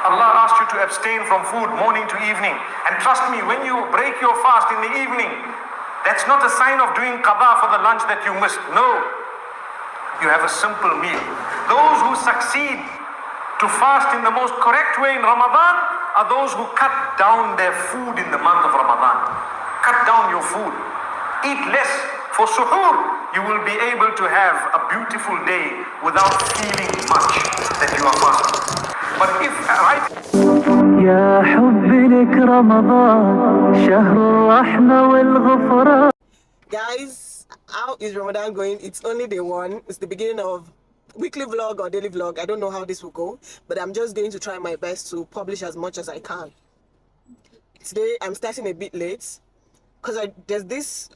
Allah asked you to abstain from food morning to evening. And trust me, when you break your fast in the evening, that's not a sign of doing qada for the lunch that you missed. No. You have a simple meal. Those who succeed to fast in the most correct way in Ramadan are those who cut down their food in the month of Ramadan. Cut down your food. Eat less. For suhoor, you will be able to have a beautiful day without feeling much that you are fasting. But if right يا حبي لك رمضان شهر الرحمة والغفران. Guys, how is Ramadan going? It's only day one. It's the beginning of weekly vlog or daily vlog. I don't know how this will go, but I'm just going to try my best to publish as much as I can. Today I'm starting a bit late because there's this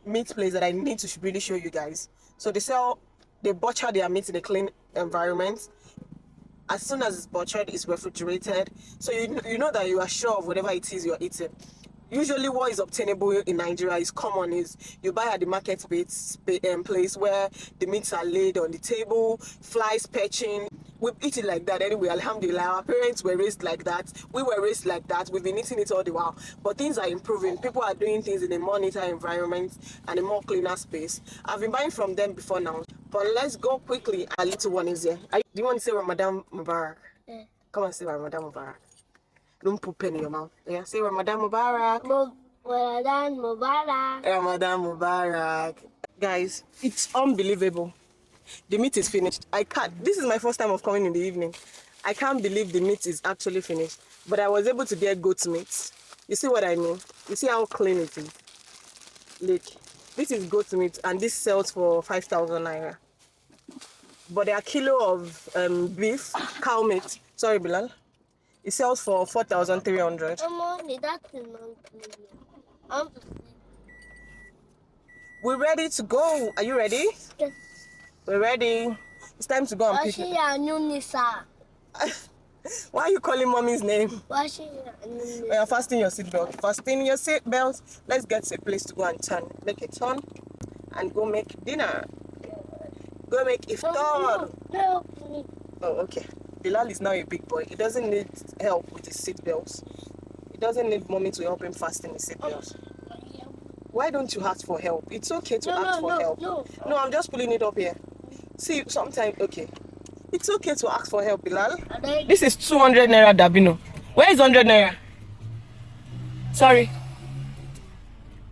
meat place that I need to really show you guys. So they butcher their meat in a clean environment. As soon as it's butchered, it's refrigerated, so you know that you are sure of whatever it is you're eating. Usually what is obtainable in Nigeria is common, is you buy at the market place where the meats are laid on the table, flies perching. We eat it like that anyway, alhamdulillah. Our parents were raised like that, we were raised like that, we've been eating it all the while. But things are improving, people are doing things in a more neater environment and a more cleaner space. I've been buying from them before now, but let's go quickly. A little one is here. Do you want to say Ramadan Mubarak? Yeah. Come and say Ramadan Mubarak. Don't put pen in your mouth. Yeah, say Ramadan Mubarak. Ramadan Mubarak. Ramadan Mubarak. Guys, it's unbelievable. The meat is finished. I can't. This is my first time of coming in the evening. I can't believe the meat is actually finished. But I was able to get goat meat. You see what I mean? You see how clean it is? Look, this is goat meat and this sells for 5,000 naira. But a kilo of beef, cow meat, sorry Bilal, it sells for 4,300. We're ready to go. Are you ready? Yes. We're ready. It's time to go and pick it. Why are you calling mommy's name? Well, fasten your seatbelt. Fasten your seatbelt. Let's get to a place to go and turn. Make a turn and go make dinner. Go make iftar. No. Oh, okay. Bilal is now a big boy. He doesn't need help with his seatbelts. He doesn't need mommy to help him fasten his seatbelts. Why don't you ask for help? It's okay to ask for help. No, I'm just pulling it up here. See, sometimes, okay. It's okay to ask for help, Bilal. This is 200 naira dabino. Where is 100 naira? Sorry.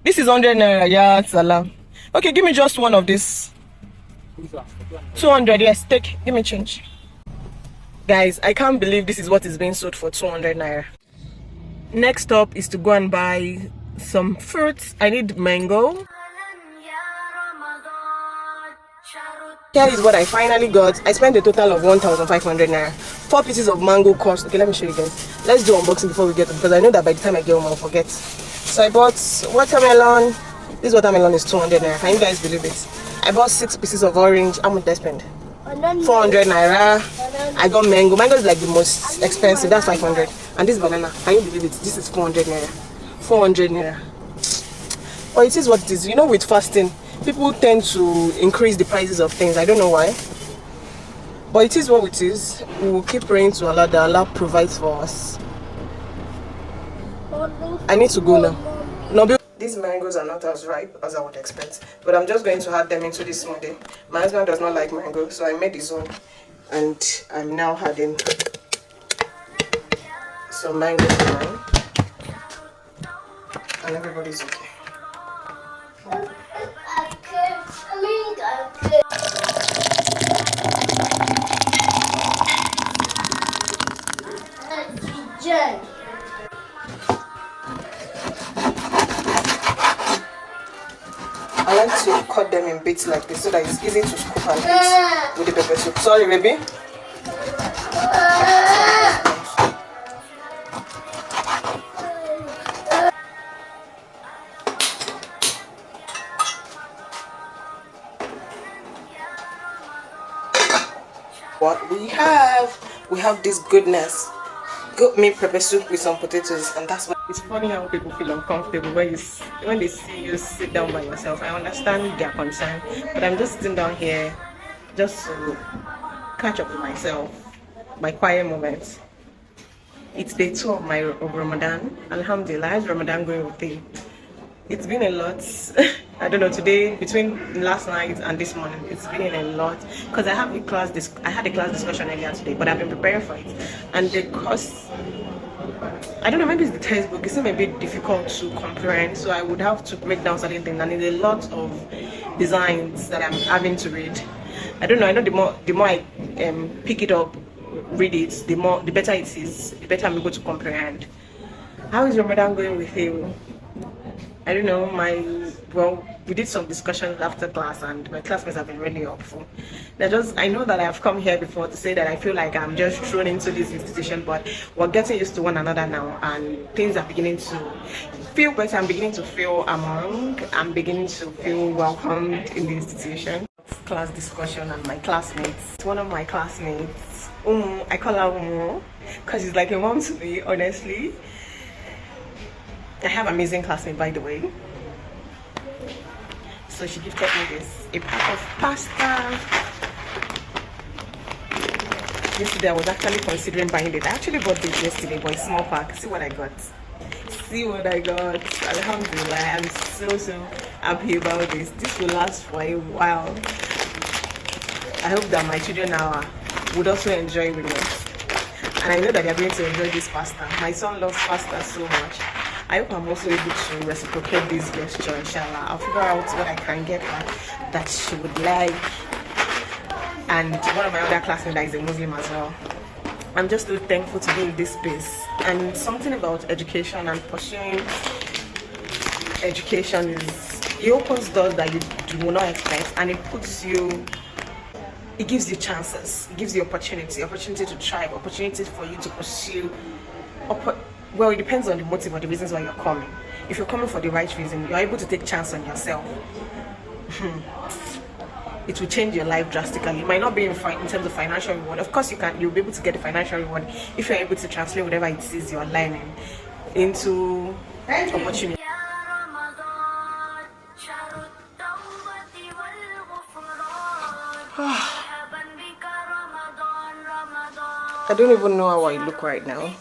This is 100 naira. Yeah, salam. Okay, give me just one of this. 200, yes, take. Give me change. Guys, I can't believe this is what is being sold for 200 naira. Next up is to go and buy some fruits. I need mango. Here is what I finally got. I spent a total of 1,500 naira. 4 pieces of mango cost. Okay, let me show you guys. Let's do unboxing before we get it, because I know that by the time I get home I'll forget. So I bought watermelon. This watermelon is 200 naira. Can you guys believe it? I bought 6 pieces of orange. How much did I spend? 400 naira. I got mango. Mango is like the most expensive. That's 500. And this banana, can you believe it? This is 400 naira. 400 naira. Oh, it is what it is. You know, with fasting, people tend to increase the prices of things. I don't know why, but it is what it is. We will keep praying to Allah that Allah provides for us. I need to go now. No, these mangoes are not as ripe as I would expect, but I'm just going to add them into this smoothie. My husband does not like mango, so I made his own, and I'm now adding some mango to mine, and everybody's okay. I like to cut them in bits like this so that it's easy to scoop and eat with the pepper soup. Sorry, baby. What we have this goodness. Goat meat pepper soup with some potatoes, and that's what. It's funny how people feel uncomfortable when they see you sit down by yourself. I understand their concern, but I'm just sitting down here just to catch up with myself, my quiet moments. It's day 2 of Ramadan. Alhamdulillah, how's Ramadan going with you? It's been a lot. I don't know, today, between last night and this morning, it's been a lot. Because I had a class discussion earlier today, but I've been preparing for it. And the course, I don't know, maybe it's the textbook. It seems a bit difficult to comprehend, so I would have to break down certain things. And there's a lot of designs that I'm having to read. I don't know. I know the more I pick it up, read it, the better it is. The better I'm able to comprehend. How is Ramadan going with you? I don't know. We did some discussions after class, and my classmates have been really helpful. I know that I've come here before to say that I feel like I'm just thrown into this institution, but we're getting used to one another now, and things are beginning to feel better. I'm beginning to feel I'm beginning to feel welcomed in the institution. Class discussion, and my classmates. One of my classmates, I call her Umu, because she's like a mom to me, honestly. I have an amazing classmate, by the way. So she gifted me a pack of pasta. Yesterday I was actually considering buying it. I actually bought this yesterday, but it's small pack. See what I got. Alhamdulillah, I'm so happy about this. This will last for a while. I hope that my children now would also enjoy with us. And I know that they're going to enjoy this pasta. My son loves pasta so much. I hope I'm also able to reciprocate this gesture, inshallah. I'll figure out what I can get her that she would like. And one of my other classmates that is a Muslim as well. I'm just so thankful to be in this space. And something about education and pursuing education it opens doors that you will not expect, and it gives you chances, it gives you opportunity to try, opportunity for you to pursue. Well, it depends on the motive or the reasons why you're coming. If you're coming for the right reason, you're able to take chance on yourself. It will change your life drastically. It might not be in terms of financial reward. Of course, you'll be able to get the financial reward if you're able to translate whatever it is you're learning into opportunity. I don't even know how I look right now.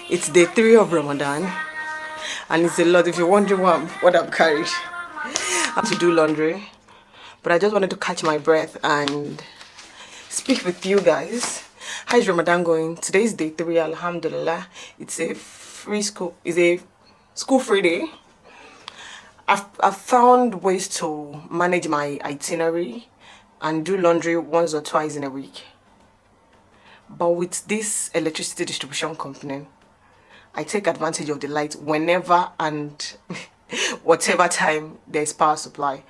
It's day 3 of Ramadan, and it's a lot. If you're wondering what I'm carrying, I have to do laundry. But I just wanted to catch my breath and speak with you guys. How is Ramadan going? Today is day 3, alhamdulillah. It's a school-free day. I've found ways to manage my itinerary and do laundry once or twice in a week. But with this electricity distribution company, I take advantage of the light whenever and whatever time there's power supply.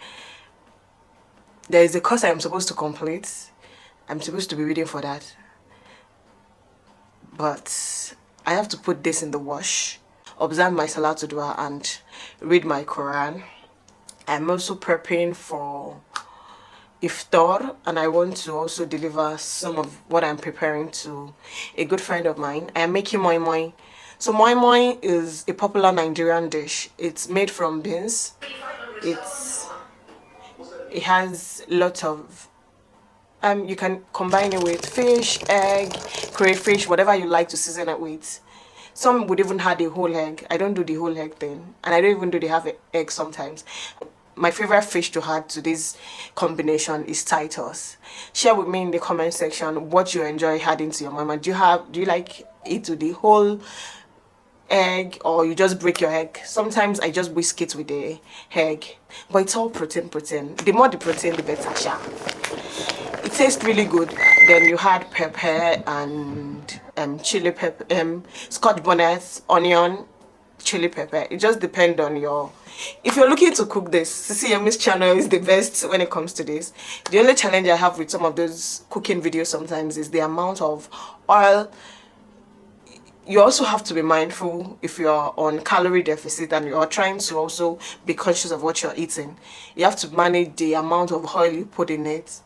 There is a course I'm supposed to complete. I'm supposed to be reading for that. But I have to put this in the wash, observe my Salatul Dua, and read my Quran. I'm also preparing for iftar, and I want to also deliver some of what I'm preparing to a good friend of mine. I am making moi moi. So moi moi is a popular Nigerian dish. It's made from beans. It has lots of you can combine it with fish, egg, crayfish, whatever you like to season it with. Some would even have the whole egg. I don't do the whole egg thing, and I don't even do the half egg sometimes. My favorite fish to add to this combination is Titus. Share with me in the comment section what you enjoy adding to your mama. Do you like it with the whole egg, or you just break your egg? Sometimes I just whisk it with the egg, but it's all protein. The more the protein, the better. It tastes really good. Then you add pepper and chili pepper, scotch bonnet, onion, chili pepper. It just depends on your. If you're looking to cook this, CCM's channel is the best when it comes to this. The only challenge I have with some of those cooking videos sometimes is the amount of oil. You also have to be mindful if you're on calorie deficit and you're trying to also be conscious of what you're eating. You have to manage the amount of oil you put in it.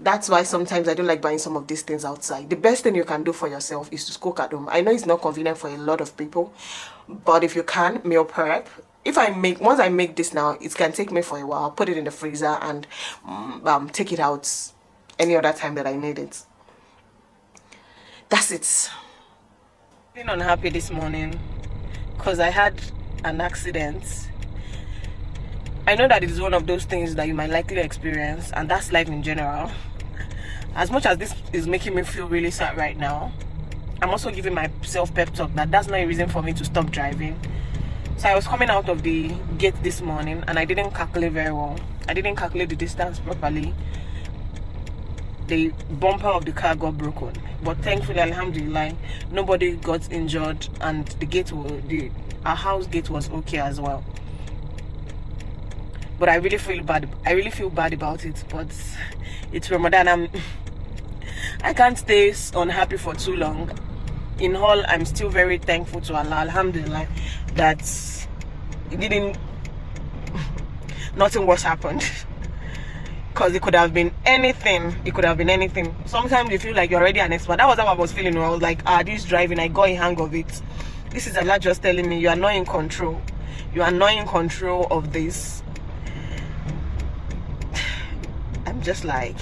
That's why sometimes I don't like buying some of these things outside. The best thing you can do for yourself is to cook at home. I know it's not convenient for a lot of people, but if you can, meal prep. Once I make this now, it can take me for a while. I'll put it in the freezer and take it out any other time that I need it. That's it. Feeling unhappy this morning because I had an accident. I know that it is one of those things that you might likely experience, and that's life in general. As much as this is making me feel really sad right now, I'm also giving myself pep talk that that's not a reason for me to stop driving. So I was coming out of the gate this morning and I didn't calculate very well. I didn't calculate the distance properly. The bumper of the car got broken, but thankfully, alhamdulillah, nobody got injured, and our house gate was okay as well. But I really feel bad. I really feel bad about it. But it's Ramadan. I can't stay unhappy for too long. In all, I'm still very thankful to Allah, alhamdulillah, that nothing worse happened. Because it could have been anything. It could have been anything. Sometimes you feel like you're already an expert. That was how I was feeling when I was like, this driving, I got a hang of it. This is Allah just telling me you are not in control. You are not in control of this. I'm just like,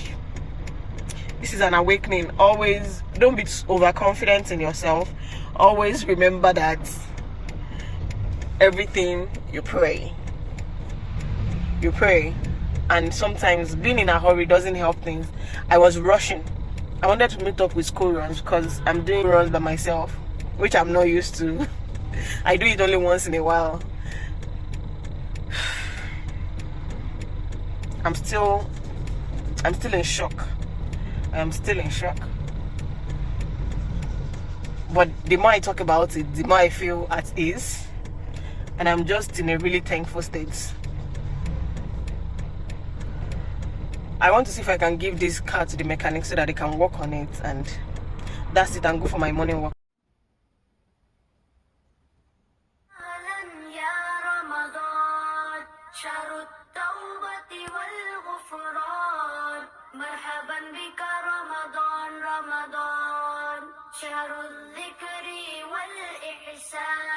this is an awakening. Always don't be overconfident in yourself. Always remember that everything you pray. And sometimes being in a hurry doesn't help things. I was rushing. I wanted to meet up with school runs because I'm doing runs by myself, which I'm not used to. I do it only once in a while. I'm still in shock. I'm still in shock. But the more I talk about it, the more I feel at ease. And I'm just in a really thankful state. I want to see if I can give this car to the mechanic so that they can work on it, and that's it, and go for my morning walk. شهر الذكر والإحسان